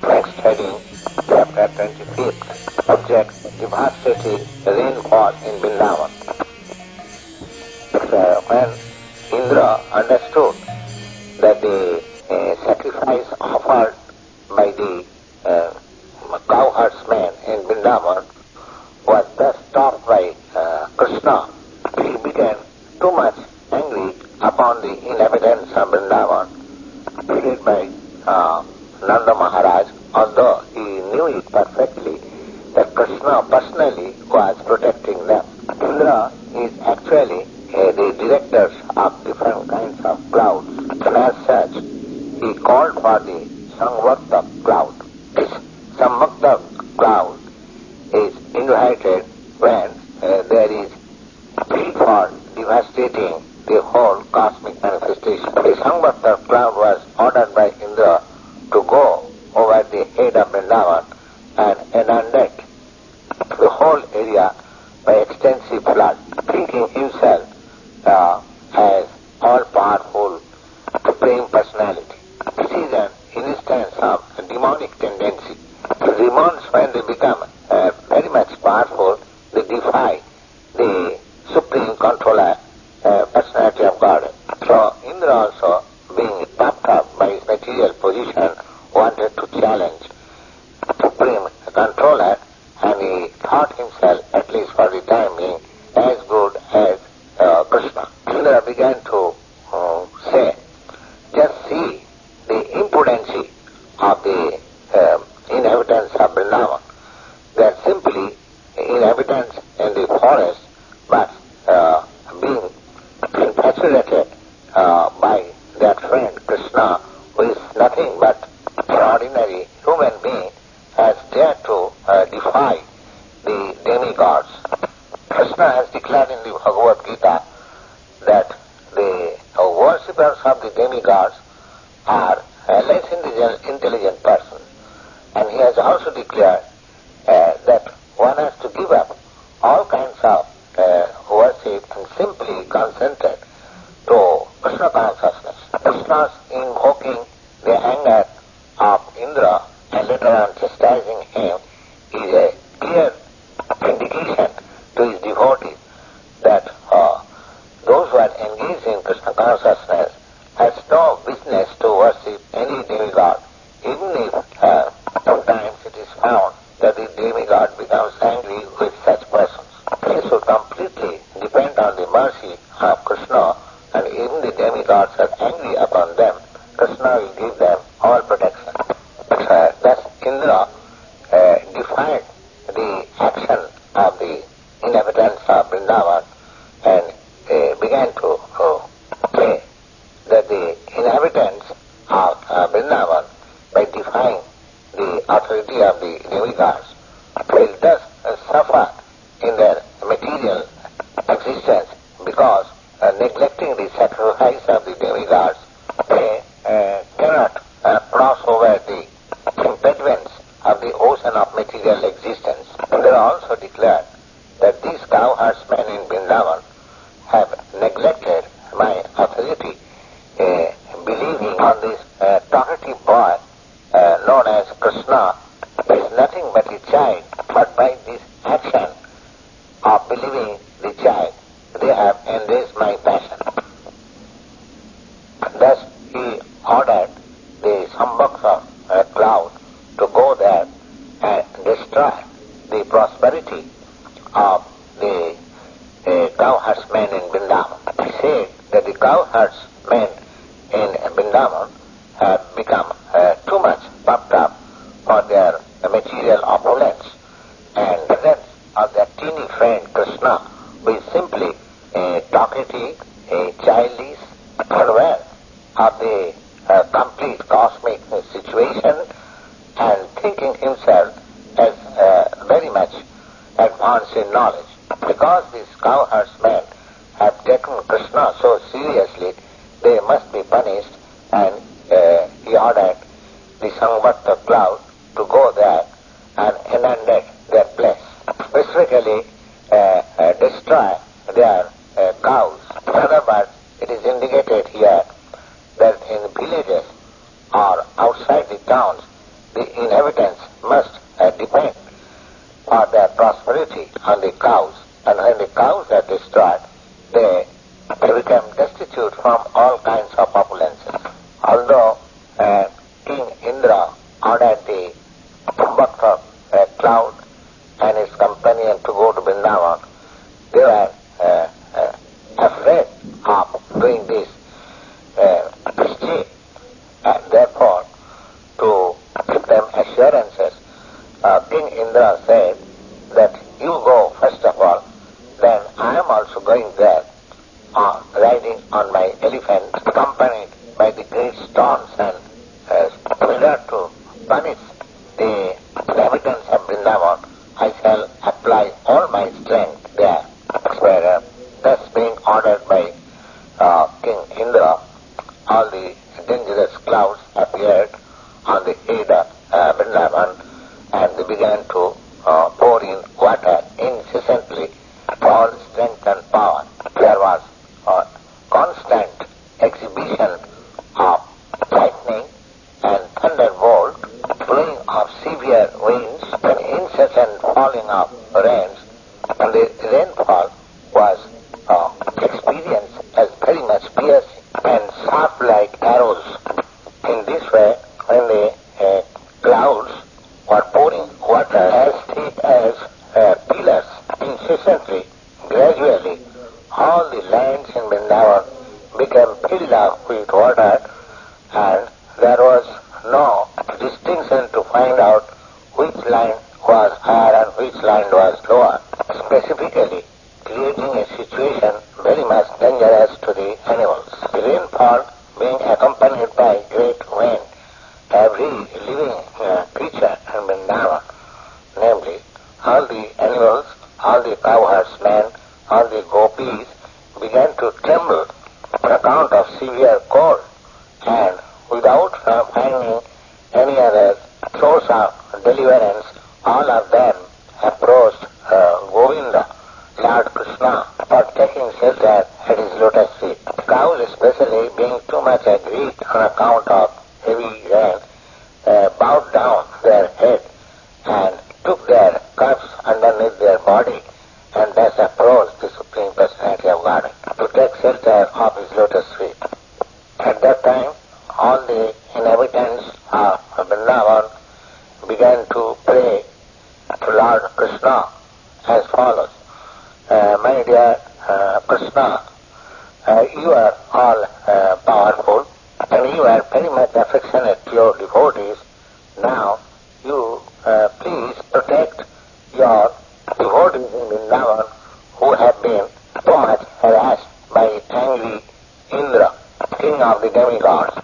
Next heading, chapter 25. Object, devastating rainfall in Vrindavan. When Indra understood that the sacrifice offered by the cow herdsmen in Vrindavan was thus stopped by Krishna, he became too much angry upon the inhabitants of Vrindavan, headed by Nanda Maharaj, although he knew it perfectly that Krishna personally was protecting them. Indra is actually the directors of different kinds of clouds. As such, he called for the Samvarta cloud. This Samvarta cloud is invited when there is need for devastating the whole cosmic manifestation. The Samvarta cloud was ordered by Indra to go over the head of Vrindavan and inundate the whole area by extensive flood, thinking himself as all-powerful Supreme Personality. This is an instance of a demonic tendency. The demons, when they become very much powerful, they defy the Supreme Controller, Personality of God. So Indra also, being puffed up by his material position, wanted to challenge Supreme Controller, and he thought himself, at least for the time being, as good as Krishna. Indra began to say, just see the impudency of the inhabitants of Vrindavan. They are simply inhabitants in the forest, but being infatuated by their friend Krishna, who is nothing but an ordinary human being, has dared to defy the demigods. Krishna has declared in the Bhagavad Gita that the worshippers of the demigods are less intelligent persons. And he has also declared that one has to give up all kinds of worship and simply concentrate to Krishna consciousness. Krishna's invoking the anger of Indra and later on chastising him is a clear indication to his devotees that those who are engaged in Krishna consciousness has no business to worship any demigod, even if sometimes it is found that the demigod becomes angry with such persons. They should completely depend on the mercy of Krishna, and even the demigods are angry upon them, Krishna will give them all protection. Thus Indra defied the action of the inhabitants of Vrindavan and began to say that the inhabitants of Vrindavan, by defying the authority of the demigods, will thus suffer in their material existence because neglecting the sacrifice of the demigods, they cannot cross over the impediments of the ocean of material existence. And they also declared that these cow herdsmen in Vrindavan have neglected my authority, believing on this talkative boy known as Krishna is nothing but a child, but by this action of believing the child, they have embraced my passion. Thus he ordered the Sambhaksa cloud to go there and destroy the prosperity of the cow herdsmen in Vrindavan. He said that the cow herdsmen in Vrindavan have become too much puffed up for their material opulence, and the presence of their teeny friend Krishna, who is simply talkative, childish, unaware of the complete cosmic situation, and thinking himself as very much advanced in knowledge. Because these cow herdsmen have taken Krishna so seriously, they must be punished, and he ordered the Samvarta cloud to go there and inundate their place, specifically destroy their cows. In other words, it is indicated here that in villages or outside the towns, the inhabitants must depend for their prosperity on the cows, and when the cows are destroyed, they become destitute from all kinds of opulences. Although King Indra ordered the Bhakta cloud and his companion to go to Vrindavan, they were afraid of doing this mischief, and therefore, to give them assurances, King Indra said that you go first of all, then I am also going there, riding on my elephant, accompanied by the great stones and order to punish the inhabitants of Vrindavan. I shall apply all my strength there. Thus being ordered by King Indra, all the dangerous clouds appeared on the head of Vrindavan, and they began to pour in water incessantly, all strength and power. There was a constant exhibition of lightning and thunderbolt, blowing of severe winds, and incessant falling of rains, and the rainfall was experienced as very much piercing and sharp like arrows. In this way, when the clouds were pouring water as thick as pillars incessantly, gradually all the lands in Vrindavan became filled up with water, and there was no distinction to find out which land was higher and which land was lower, specifically creating a situation very much dangerous to the animals. The rainfall being accompanied by great wind, every living creature in Vrindavan, namely all the animals, all the cowherdsmen, all the gopis, began to tremble on account of severe cold, and without finding any other source of deliverance, all of them approached Govinda, Lord Krishna, for taking shelter at his lotus feet. Cows especially, being too much aggrieved on account of heavy rain, bowed down their head and took their cups underneath their body, and thus approached the Supreme Personality of Godhead to take shelter of his lotus feet. At that time, all the inhabitants of Vrindavan began to pray to Lord Krishna as follows. My dear Krishna, you are all powerful, and you are very much affectionate to your devotees. Now, you please protect your devotees in Vrindavan who have been so much harassed by angry Indra, king of the demigods.